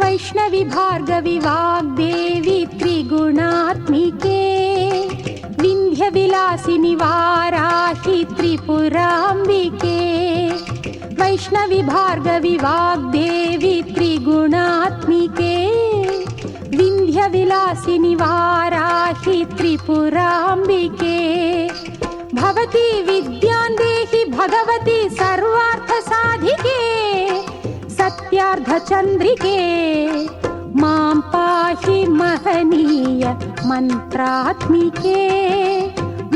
वैष्णवी भार्गवी वाग्देवी त्रिगुणात्मिके विन्ध्यविलासिनि वाराहि त्रिपुराम्बिके वैष्णवी भार्गवी वाग्देवी त्रिगुणात्मिके विन्ध्यविलासिनि वाराहि त्रिपुराम्बिके भवती विद्यां देहि भगवती सर्वार्थसाधिके सत्यार्धचन्द्रिके मां पाहि महनीय मन्त्रात्मिके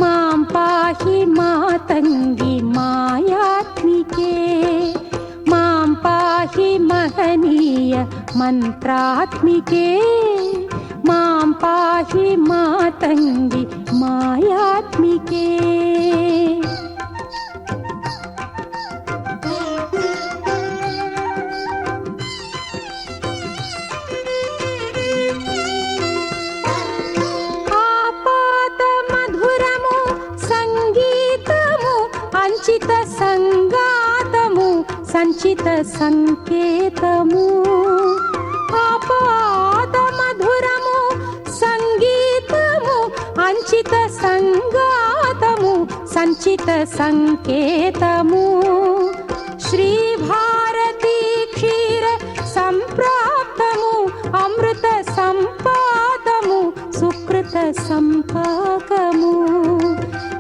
मां पाहि मातङ्गी मायात्मिके मां पाहि महनीय मन्त्रात्मिके मां पाहि मातङ्गी मायात्मिके। సంచిత సంగాతము సంచిత సంకేతము ఆపాద మధురము సంగీతము అంచిత సంగాతము సంచిత సంకేతము శ్రీ భారతీ క్షీర సంప్రాప్తము అమృత సంపాదము సుకృత సంపాకము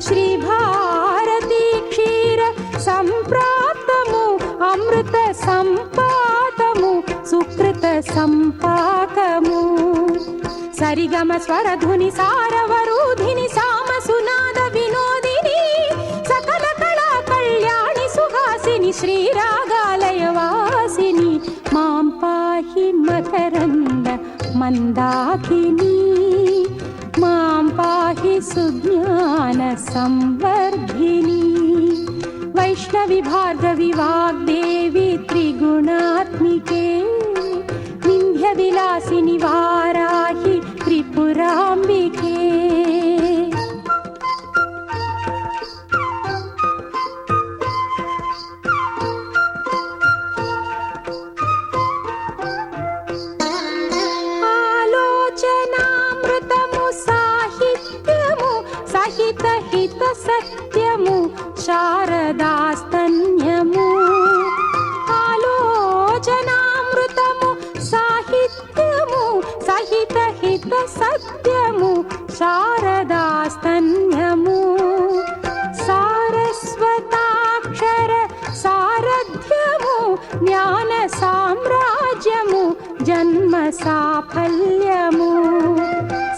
శ్రీ భారతీ క్షీర సంప్రాప్తము అమృత సంపాదము సుకృత సంపాకము సరిగమ స్వరధుని సారవరూధిని సామ సునాద వినోదిని సకల కళా కళ్యాణి సుహాసిని శ్రీరాగాలయ వాసిని మాం పాహి మకరంద మందాకిని మాం పాహి సుజ్ఞాన సంవర్ధిని वैष्णवी भार्गवी वाग्देवी त्रिगुणात्मिके विन्ध्यविलासिनि वाराहि त्रिपुराम्बिके आलोचनामृतमु साहित्यमु सहित हित सत्यमु శారదాస్తన్యము ఆలోచనామృతము సాహిత్యము సహిత హిత సత్యము శారదాస్తన్యము సారస్వతాక్షర సారథ్యము జ్ఞాన సామ్రాజ్యము జన్మ సాఫల్యము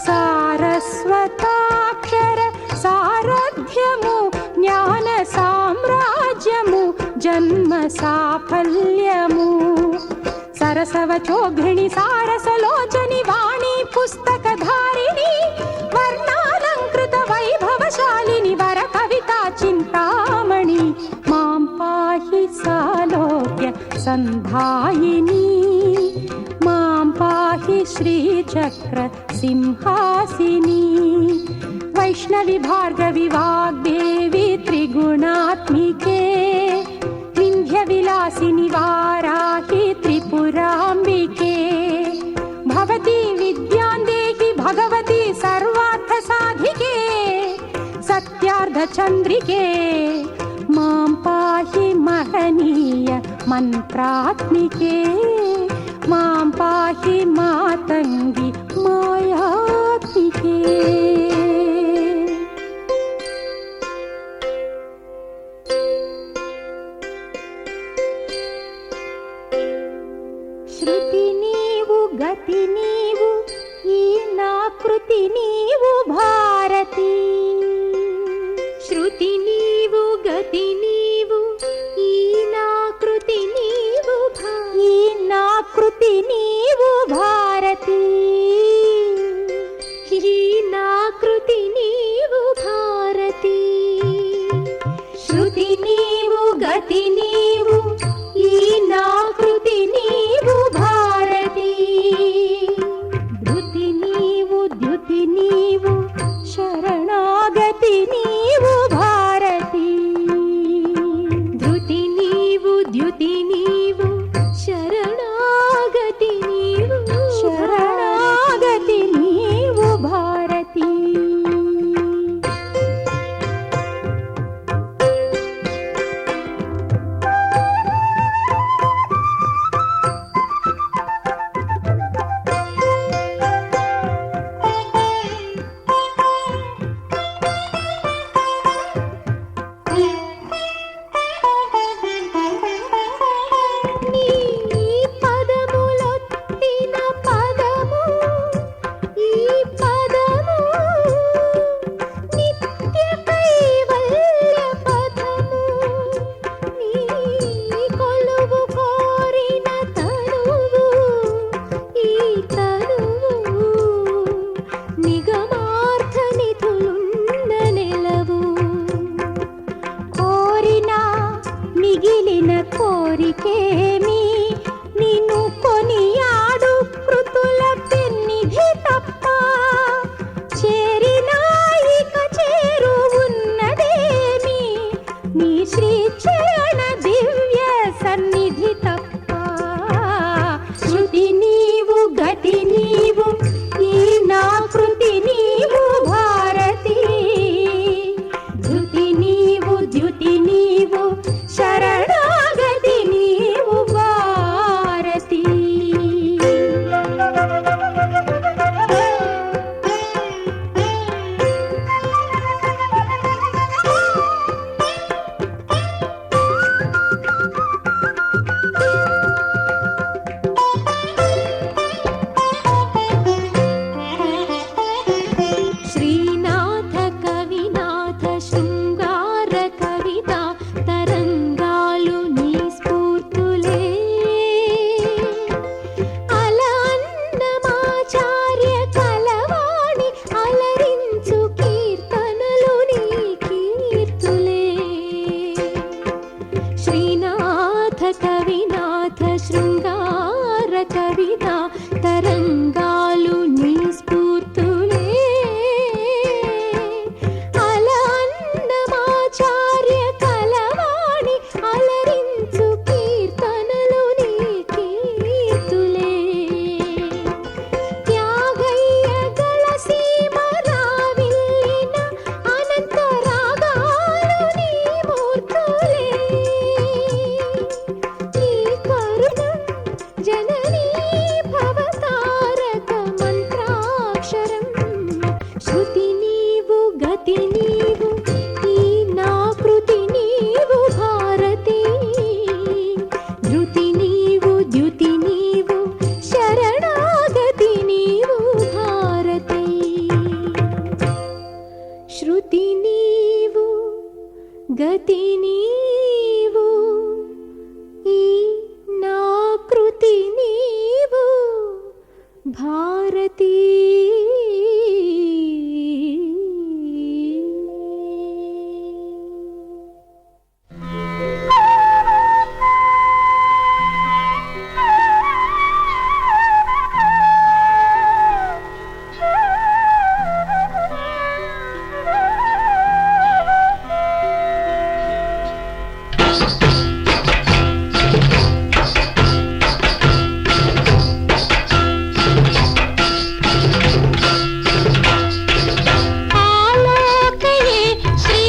సారస్వతాక్షర సారథ్యము జ్ఞాన సామ్రాజ్యము జన్మ సాఫల్యము సరసవచోఘ్రిణి సారసలోచని వాణి పుస్తకధారిణి వర్ణాలంకృత వైభవశాలిని వర కవితా చింతామణి మాం పాహి సాలోక్య సంధాయిని మాం పాహి శ్రీచక్ర సింహాసిని वैष्णवी भार्गवी वाग्देवी त्रिगुणात्मिके विन्ध्यविलासिनि वाराहि त्रिपुराम्बिके भवती विद्यां देहि भगवती सर्वार्थसाधिके सत्यार्धचन्द्रिके मां पाहि महनीय मन्त्रात्मिके मां पाहि मातङ्गी मायात्मिके। గతి నీవు ఈ నా కృతి నీవు భారతి శృతి నీవు గతి నీవు ఈ నా కృతి నీవు ఈ నా కృతి నీవు భారతి ఈ నా మిగిలిన కోరికేమి నిన్ను కొనియాడు కృతుల పెన్నిధి తప్ప చేరినా ఇక చేరువున్నదేమి నీ శ్రీచరణ దివ్య సన్నిధి తప్ప శృతి నీవు గతి నీవు ఈ నా కృతి నీవు భారతి ధృతి నీవు ద్యుతి నీవు శరణాగతి నీవు భారతి శ్రీనాథ కవినాథ శృంగార కవిత తరంగాలు నీ స్ఫూర్తులే అల అన్నమాచార్య కలవాణి అలరించు కీర్తనలు నీ కీర్తులే శ్రీనాథ కవినాథ శృంగార కవిత తరంగాలు నీ స్ఫూర్తులే అల అన్నమాచార్య కలవాణి అలరించు కీర్తనలు నీ కీర్తులే త్యాగయ్య గళసీమ రావిల్లిన అనంత రాగాలు నీ మూర్తులే నీ కరుణం జననీ భవతారక మంత్రాక్షరం శృతి నీవు గతి నీవు ఈ నా కృతి నీవు భారతి ధృతి నీవు ద్యుతి నీవు శరణాగతి నీవు భారతి శృతి నీవు గతి నీవు ఈ నా కృతి నీవు భారతి ఆలోకయే శ్రీ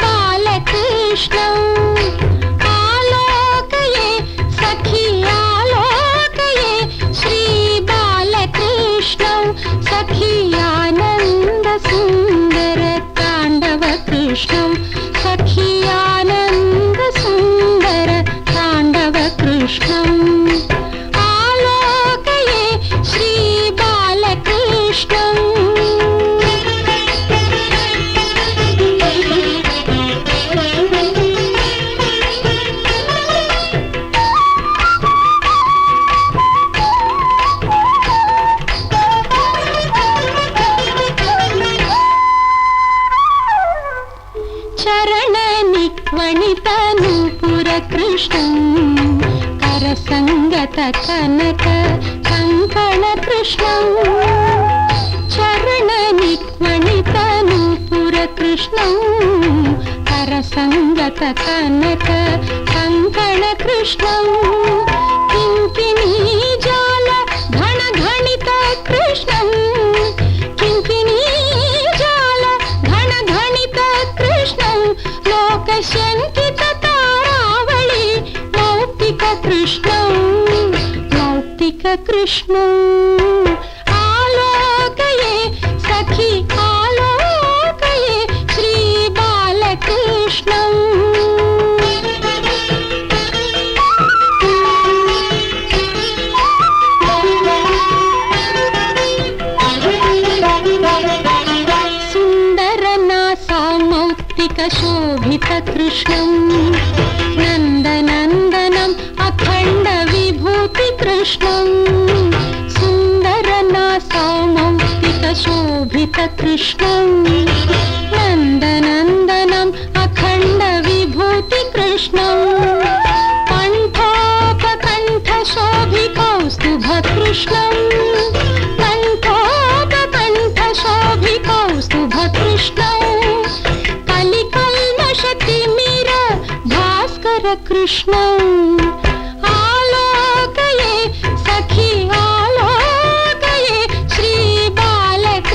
బాలకృష్ణం ఆలోకయే సఖీ ఆలోకయే శ్రీ బాలకృష్ణం సఖీ ఆనంద సుందర తాండవ కృష్ణం సఖీ ఆనంద సుందర తాండవ కృష్ణం ఆలోకయే శ్రీ బాలకృష్ణం చరణ నిక్వణిత నూపుర కృష్ణం కరసంగత కనక కంకణ కృష్ణం చరణ నిక్వణిత నూపుర కృష్ణం కరసంగత కనక కంకణ కృష్ణం కింకిణీ జాల ఘన ఘణిత కృష్ణం కింకిణీ జాల ఘన ఘణిత కృష్ణం లోక శంకిత తారావళి మౌక్తిక కృష్ణం మౌక్తిక కృష్ణం ఆలోకయే సఖీ ఆలోకయే శ్రీ బాలకృష్ణం సుందర నాసా మౌక్తిక శోభిత కృష్ణం నందనందనం అఖండ విభూతి కృష్ణం సుందర నాసా మౌక్తిక శోభిత కృష్ణం నందనందనం అఖండ విభూతి కృష్ణం कृष्णं आलोकये सखी आलोकये श्रीबालकृष्णम्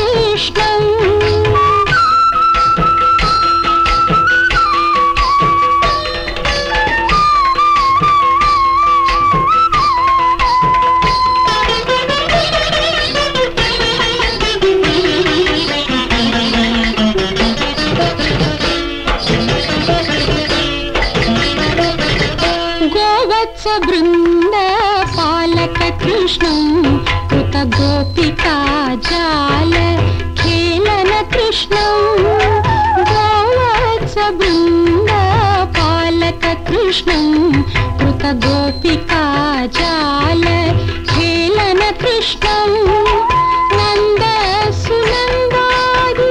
वृंद पालक कृष्णं कृत गोपिका जाल खेलन कृष्णं गोवत्स वृंद पालक कृष्णं कृत गोपिका जाल खेलन कृष्णं नंद सुनंदादि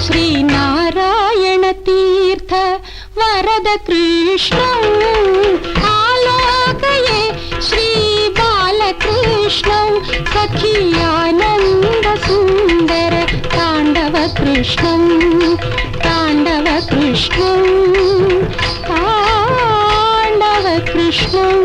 श्रीनारायण तीर्थ वरद कृष्णं आलोकये श्रीबालकृष्णं सखी आनंद सुंदर तांडव कृष्णं तांडव कृष्णं तांडव कृष्णं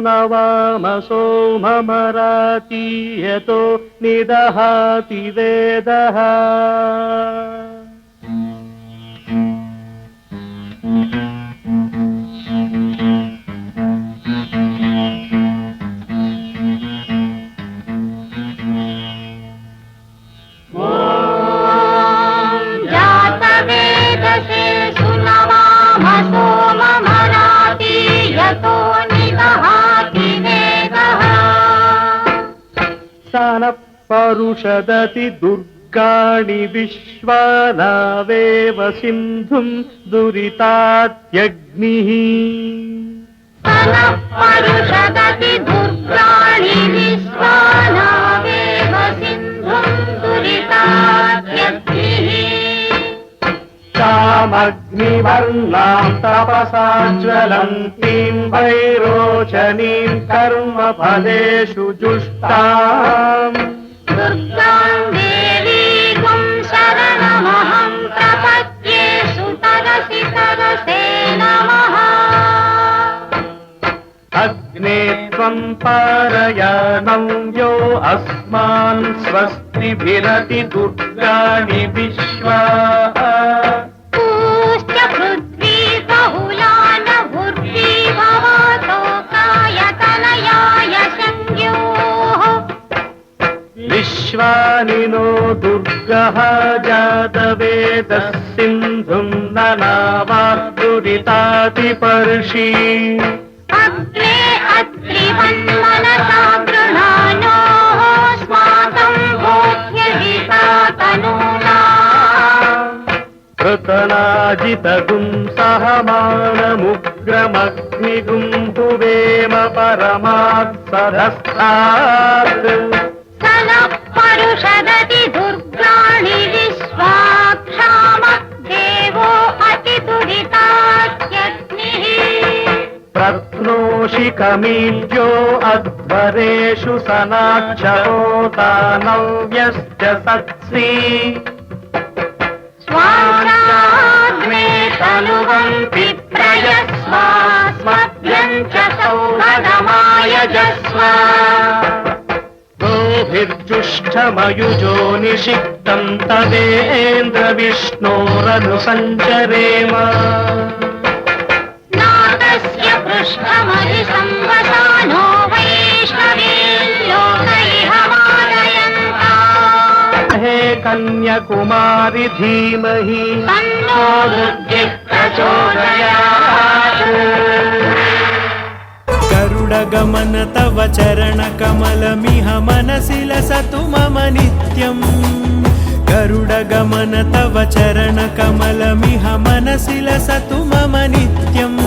नवाम सोममराति यतो निदहाति वेदः सन परुषदति दुर्गाणि विश्वानावेव सिन्धुं दुरितात्यग्निः परुषदति दुर्गाणि विश्वानावेव सिन्धुं दुरितात्यग्निः तामग्निवर्णां तपसा ज्वलन्तीं वैरोचनीं कर्मफलेषु जुष्टाम् दुर्गां देवीं शरणमहं प्रपद्ये सुतरसि तरसे नमः अग्ने त्वं पारयानं यो अस्मान् स्वस्तिभिरति दुर्गाणि विश्वा पूश्च पृथ्वी बहुलान भुर्वी भवतो कायतनयाय संज्ञोः विश्वानि नो दुर्गः जातवेदः सिन्धुं ननावा दुरितातिपर्षि अग्ने अत्रिवन्मनसा गृहाणो स्माकं भोज्यहिता तनूना पृतनाजितगुं सहमानमुग्रमग्निगुं हुवेम परमात् सधस्तात् सनः परुषदति दुर्गाणि विश्वाक्षाम देवो अतिदुरितात्यग्निः प्रत्नोषि कमीज्यो अध्वरेषु सनाक्षरोतानव्यश्च सत्सि स्वाग्ने तनुवन्ति प्रयस्वास्मभ्यं च सौभगमायजस्व गोभिर्जुष्टमयुजो निषिक्तं तदेन्द्रविष्णोरनुसञ्चरेम नागस्य पृष्ठमधिसंवसानो वैष्णवीर्लोकैहमादयन्ता हे कन्याकुमारि धीमहि तन्नो बुद्धिः प्रचोदयात् गरुडगमन तव चरणकमलमिह मनसि लसतु मम नित्यम् गरुडगमन तव चरणकमलमिह मनसि लसतु मम नित्यम्